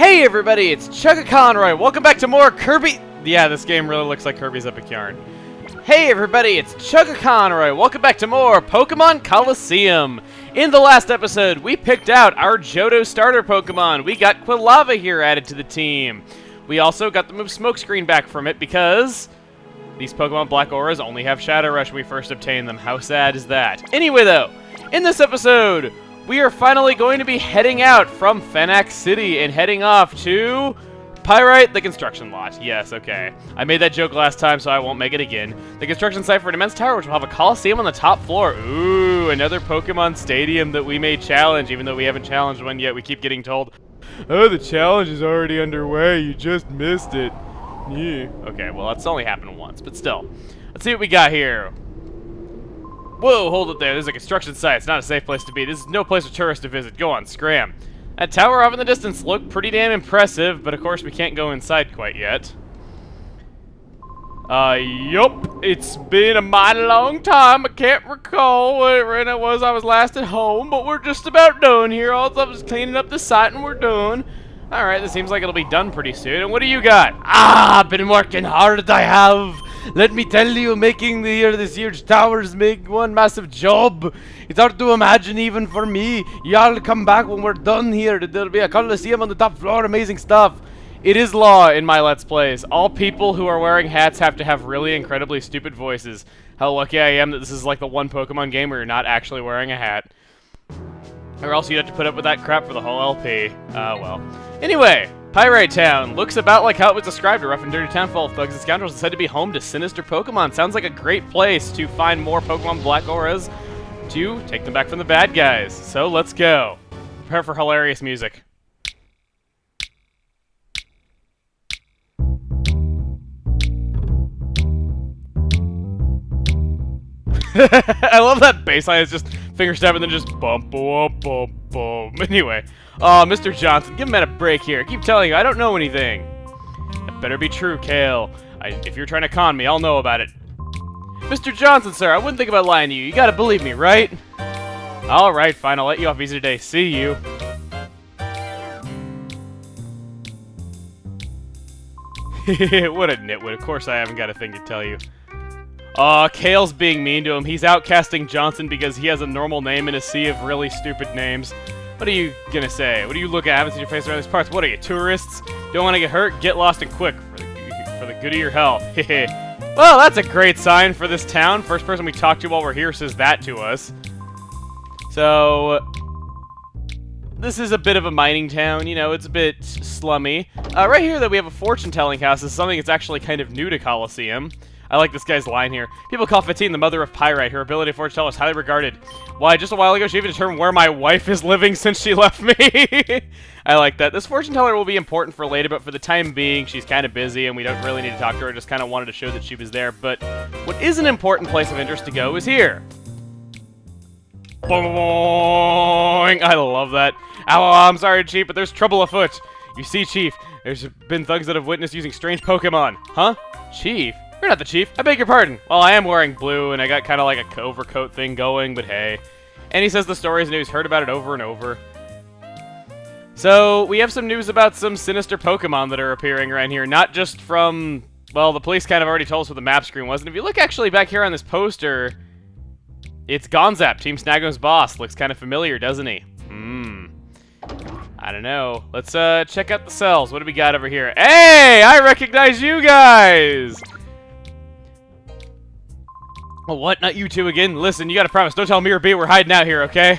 Hey everybody, it's Chugga Conroy. Welcome back to more Kirby. Yeah, this game really looks like Kirby's Epic Yarn. Hey everybody, it's Chugga Conroy. Welcome back to more Pokémon Colosseum. In the last episode, we picked out our Johto starter Pokemon. We got Quilava here added to the team. We also got the move Smokescreen back from it because these Pokemon Black Auras only have Shadow Rush when we first obtained them. How sad is that? Anyway though, in this episode, we are finally going to be heading out from Fenac City and heading off to Pyrite, the construction lot. Yes, okay. I made that joke last time, so I won't make it again. The construction site for an immense tower, which will have a Colosseum on the top floor. Ooh, another Pokemon Stadium that we may challenge, even though we haven't challenged one yet. We keep getting told, oh, the challenge is already underway. You just missed it. Yeah. Okay, well, that's only happened once, but still. Let's see what we got here. Whoa, hold it there. This is a construction site. It's not a safe place to be. This is no place for tourists to visit. Go on, scram. That tower off in the distance looked pretty damn impressive, but of course we can't go inside quite yet. Yup. It's been a mighty long time. I can't recall when it was I was last at home, but we're just about done here. All of us cleaning up the site and we're done. Alright, this seems like it'll be done pretty soon. And what do you got? Ah, I've been working hard, I have. Let me tell you, making this huge towers make one massive job. It's hard to imagine even for me. Y'all come back when we're done here. There'll be a Colosseum on the top floor, amazing stuff. It is law in my Let's Plays. All people who are wearing hats have to have really incredibly stupid voices. How lucky I am that this is like the one Pokemon game where you're not actually wearing a hat. Or else you'd have to put up with that crap for the whole LP. Well. Anyway, Pyrite Town looks about like how it was described, a rough and dirty town full of thugs and scoundrels. It's said to be home to sinister Pokemon. Sounds like a great place to find more Pokemon Black Auras to take them back from the bad guys. So let's go. Prepare for hilarious music. I love that bass line. It's just finger stab and then just bump, bump, bump, bump. Anyway, Mr. Johnson, give him a break here. I keep telling you, I don't know anything. That better be true, Kale. If you're trying to con me, I'll know about it. Mr. Johnson, sir, I wouldn't think about lying to you. You gotta believe me, right? Alright, fine. I'll let you off easy today. See you. What a nitwit. Of course I haven't got a thing to tell you. Kale's being mean to him. He's outcasting Johnson because he has a normal name in a sea of really stupid names. What are you gonna say? What do you look at? I haven't seen your face around these parts. What are you, tourists? Don't want to get hurt? Get lost and quick for the good of your health. Well, that's a great sign for this town. First person we talk to while we're here says that to us. So, this is a bit of a mining town. You know, it's a bit slummy. Right here that we have a fortune-telling house is something that's actually kind of new to Colosseum. I like this guy's line here. People call Fatine the mother of Pyrite. Her ability to fortune tell is highly regarded. Why, just a while ago, she even determined where my wife is living since she left me. I like that. This fortune teller will be important for later, but for the time being, she's kind of busy, and we don't really need to talk to her. I just kind of wanted to show that she was there. But what is an important place of interest to go is here. Boing! I love that. Ow, I'm sorry, Chief, but there's trouble afoot. You see, Chief, there's been thugs that have witnessed using strange Pokemon. Huh? Chief? You're not the chief. I beg your pardon. Well, I am wearing blue, and I got kind of like a overcoat thing going, but hey. And he says the stories and he's heard about it over and over. So, we have some news about some sinister Pokemon that are appearing around here. Not just from, well, the police kind of already told us what the map screen was. And if you look actually back here on this poster, it's Gonzap, Team Snagum's boss. Looks kind of familiar, doesn't he? I don't know. Let's check out the cells. What do we got over here? Hey, I recognize you guys! Oh, what? Not you two again? Listen, you gotta promise. Don't tell me or B we're hiding out here, okay?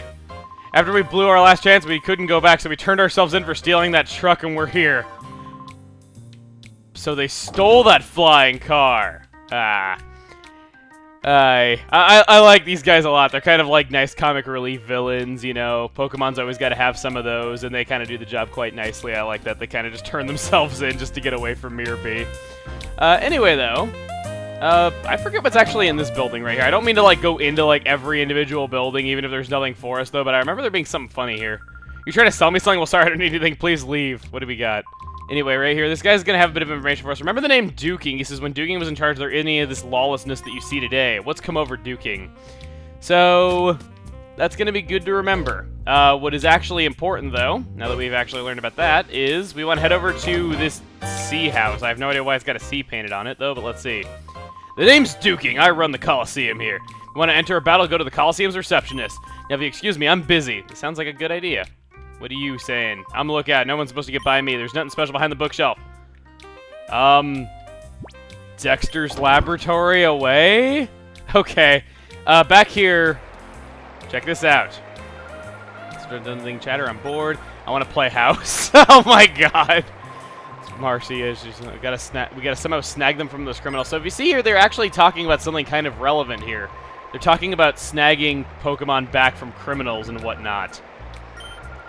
After we blew our last chance, we couldn't go back, so we turned ourselves in for stealing that truck, and we're here. So they stole that flying car. I like these guys a lot. They're kind of like nice comic relief villains, you know. Pokemon's always got to have some of those, and they kind of do the job quite nicely. I like that. They kind of just turn themselves in just to get away from me or B. Anyway, though... I forget what's actually in this building right here. I don't mean to, like, go into, like, every individual building, even if there's nothing for us, though, but I remember there being something funny here. You trying to sell me something? Well, sorry, I don't need anything. Please leave. What do we got? Anyway, right here, this guy's gonna have a bit of information for us. Remember the name Duking? He says, when Duking was in charge, there any of this lawlessness that you see today. What's come over Duking? So, that's gonna be good to remember. What is actually important, though, now that we've actually learned about that, is we want to head over to this sea house. I have no idea why it's got a sea painted on it, though, but let's see. The name's Duking. I run the Colosseum here. You want to enter a battle, go to the Colosseum's receptionist. Now, if you excuse me, I'm busy. It sounds like a good idea. What are you saying? I'm a lookout. No one's supposed to get by me. There's nothing special behind the bookshelf. Dexter's laboratory away? Okay. Back here. Check this out. Anything chatter, I'm bored. I want to play house. Oh my god. Marcy is just we gotta somehow snag them from those criminals. So if you see here, they're actually talking about something kind of relevant here. They're talking about snagging Pokemon back from criminals and whatnot.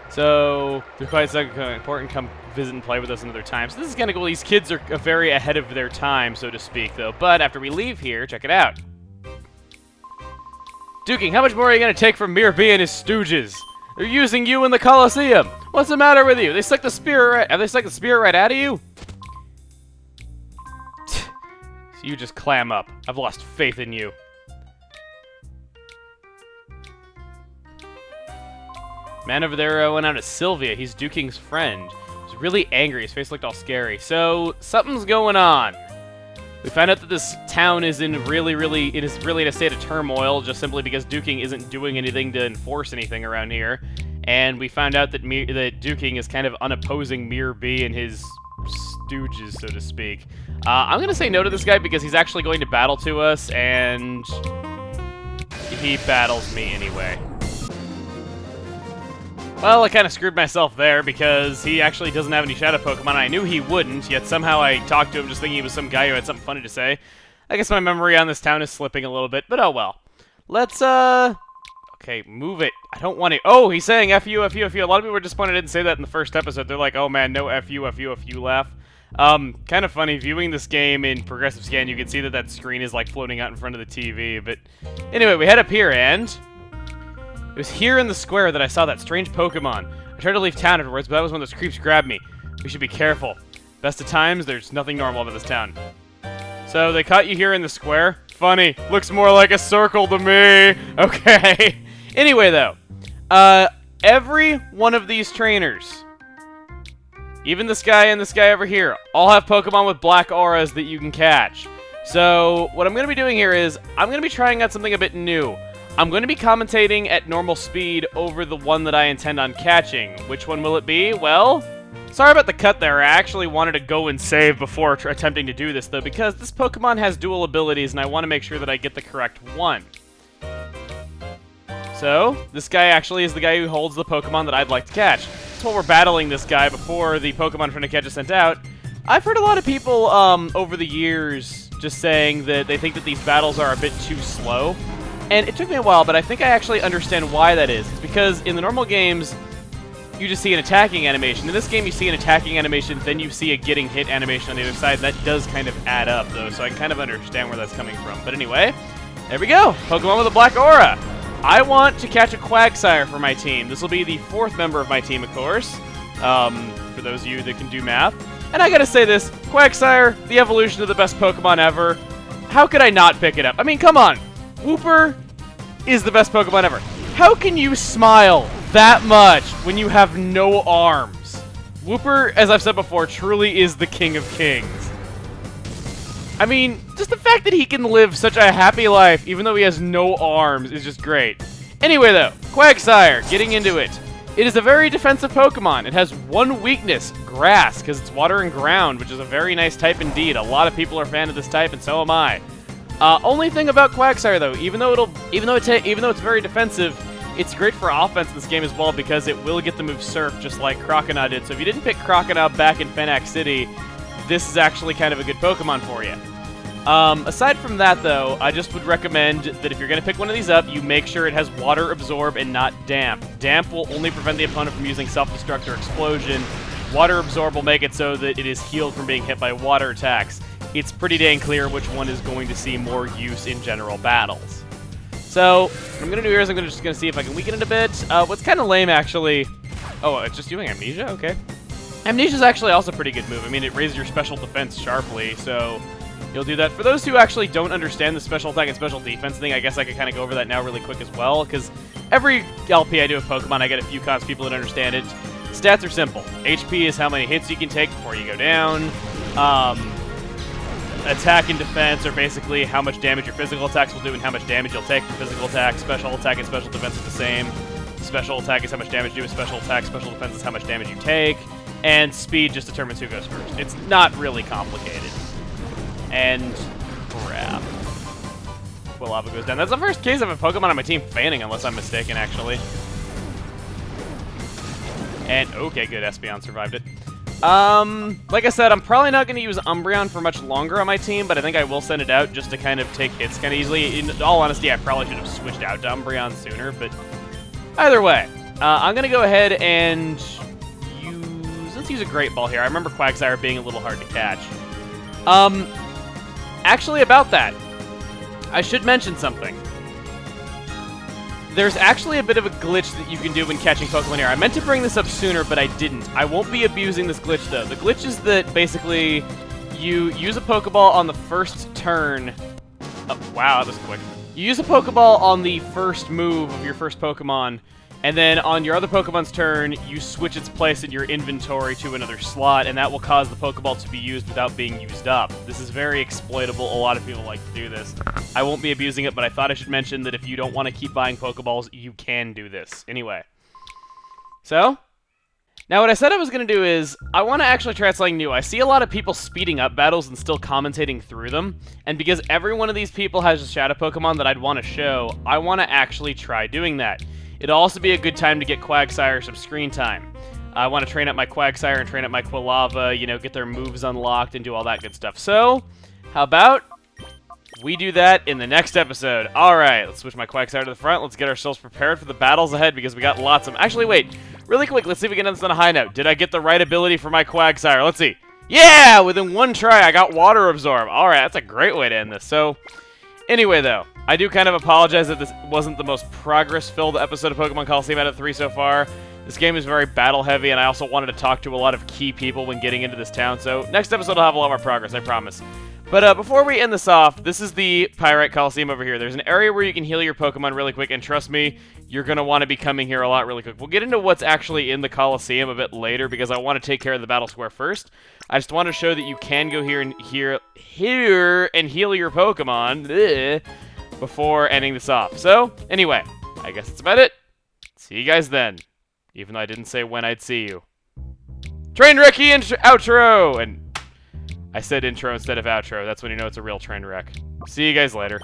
So they're quite important. Come visit and play with us another time. So this is kind of cool. These kids are very ahead of their time, so to speak, though. But after we leave here, check it out. Duking, how much more are you gonna take from Mirror B and his stooges? They're using you in the Colosseum. What's the matter with you? They sucked the spirit. Have they sucked the spirit right out of you? So you just clam up. I've lost faith in you. Man over there went out to Sylvia. He's Duking's friend. He's really angry. His face looked all scary. So something's going on. We found out that this town is really in a state of turmoil, just simply because Duking isn't doing anything to enforce anything around here. And we found out that Duking is kind of unopposing Mirror B and his stooges, so to speak. I'm going to say no to this guy because he's actually going to battle to us, and he battles me anyway. Well, I kind of screwed myself there because he actually doesn't have any Shadow Pokemon. I knew he wouldn't, yet somehow I talked to him just thinking he was some guy who had something funny to say. I guess my memory on this town is slipping a little bit, but oh well. Let's, okay, move it. I don't want to. Oh, he's saying F you, F you, F you. A lot of people were disappointed I didn't say that in the first episode. They're like, oh man, no F you, F you, F you laugh. Kind of funny. Viewing this game in progressive scan, you can see that that screen is like floating out in front of the TV. But anyway, we head up here and... It was here in the square that I saw that strange Pokemon. I tried to leave town afterwards, but that was when those creeps grabbed me. We should be careful. Best of times, there's nothing normal about this town. So, they caught you here in the square? Funny. Looks more like a circle to me. Okay. Anyway, though. Every one of these trainers, even this guy and this guy over here, all have Pokemon with black auras that you can catch. So, what I'm going to be doing here is, I'm going to be trying out something a bit new. I'm going to be commentating at normal speed over the one that I intend on catching. Which one will it be? Well, sorry about the cut there. I actually wanted to go and save before attempting to do this, though, because this Pokemon has dual abilities, and I want to make sure that I get the correct one. So, this guy actually is the guy who holds the Pokemon that I'd like to catch. So while we're battling this guy before the Pokemon I'm trying to catch is sent out, I've heard a lot of people over the years just saying that they think that these battles are a bit too slow. And it took me a while, but I think I actually understand why that is. It's because in the normal games, you just see an attacking animation. In this game, you see an attacking animation, then you see a getting hit animation on the other side. That does kind of add up, though, so I kind of understand where that's coming from. But anyway, there we go. Pokemon with a black aura. I want to catch a Quagsire for my team. This will be the 4th member of my team, of course, for those of you that can do math. And I gotta say this, Quagsire, the evolution of the best Pokemon ever. How could I not pick it up? I mean, come on. Wooper is the best Pokemon ever. How can you smile that much when you have no arms? Wooper, as I've said before, truly is the king of kings. I mean, just the fact that he can live such a happy life even though he has no arms is just great. Anyway though, Quagsire, getting into it. It is a very defensive Pokemon. It has one weakness, grass, because it's water and ground, which is a very nice type indeed. A lot of people are a fan of this type, and so am I. Only thing about Quagsire, though, even though it's very defensive, it's great for offense in this game as well because it will get the move Surf just like Croconaw did. So if you didn't pick Croconaw back in Fenac City, this is actually kind of a good Pokemon for you. Aside from that, though, I just would recommend that if you're going to pick one of these up, you make sure it has Water Absorb and not Damp. Damp will only prevent the opponent from using Self-Destruct or Explosion. Water Absorb will make it so that it is healed from being hit by water attacks. It's pretty dang clear which one is going to see more use in general battles. So, what I'm going to do here is I'm just going to see if I can weaken it a bit. What's kind of lame, actually... Oh, it's just doing Amnesia? Okay. Amnesia's actually also a pretty good move. I mean, it raises your special defense sharply, so you'll do that. For those who actually don't understand the special attack and special defense thing, I guess I could kind of go over that now really quick as well, because every LP I do with Pokemon, I get a few cons people that understand it. Stats are simple. HP is how many hits you can take before you go down. Attack and defense are basically how much damage your physical attacks will do and how much damage you'll take from physical attack. Special attack and special defense are the same. Special attack is how much damage you do with special attack. Special defense is how much damage you take. And speed just determines who goes first. It's not really complicated. And crap. Quilava goes down. That's the first case of a Pokemon on my team fanning, unless I'm mistaken, actually. And, okay, good. Espeon survived it. Like I said, I'm probably not going to use Umbreon for much longer on my team, but I think I will send it out just to kind of take hits kind of easily. In all honesty, I probably should have switched out to Umbreon sooner, but either way, I'm going to go ahead and let's use a Great Ball here. I remember Quagsire being a little hard to catch. Actually, about that, I should mention something. There's actually a bit of a glitch that you can do when catching Pokemon here. I meant to bring this up sooner, but I didn't. I won't be abusing this glitch, though. The glitch is that, basically, you use a Pokeball on the first turn. Oh, wow, that was quick. You use a Pokeball on the first move of your first Pokemon, and then on your other Pokemon's turn, you switch its place in your inventory to another slot, and that will cause the Pokeball to be used without being used up. This is very exploitable. A lot of people like to do this. I won't be abusing it, but I thought I should mention that if you don't want to keep buying Pokeballs, you can do this. Anyway. So, now what I said I was going to do is, I want to actually try something new. I see a lot of people speeding up battles and still commentating through them, and because every one of these people has a Shadow Pokemon that I'd want to show, I want to actually try doing that. It'll also be a good time to get Quagsire some screen time. I want to train up my Quagsire and train up my Quilava, you know, get their moves unlocked and do all that good stuff. So, how about we do that in the next episode? Alright, let's switch my Quagsire to the front. Let's get ourselves prepared for the battles ahead because we got lots of them. Actually, wait. Really quick, let's see if we can end this on a high note. Did I get the right ability for my Quagsire? Let's see. Yeah! Within one try, I got Water Absorb. Alright, that's a great way to end this. So, anyway, though, I do kind of apologize that this wasn't the most progress-filled episode of Pokemon Colosseum out of 3 so far. This game is very battle-heavy, and I also wanted to talk to a lot of key people when getting into this town, so next episode I'll have a lot more progress, I promise. But before we end this off, this is the Pirate Colosseum over here. There's an area where you can heal your Pokemon really quick, and trust me, you're going to want to be coming here a lot really quick. We'll get into what's actually in the Colosseum a bit later, because I want to take care of the Battle Square first. I just want to show that you can go here and heal your Pokemon before ending this off. So, anyway, I guess that's about it. See you guys then. Even though I didn't say when I'd see you. Train wreck outro! And I said intro instead of outro. That's when you know it's a real train wreck. See you guys later.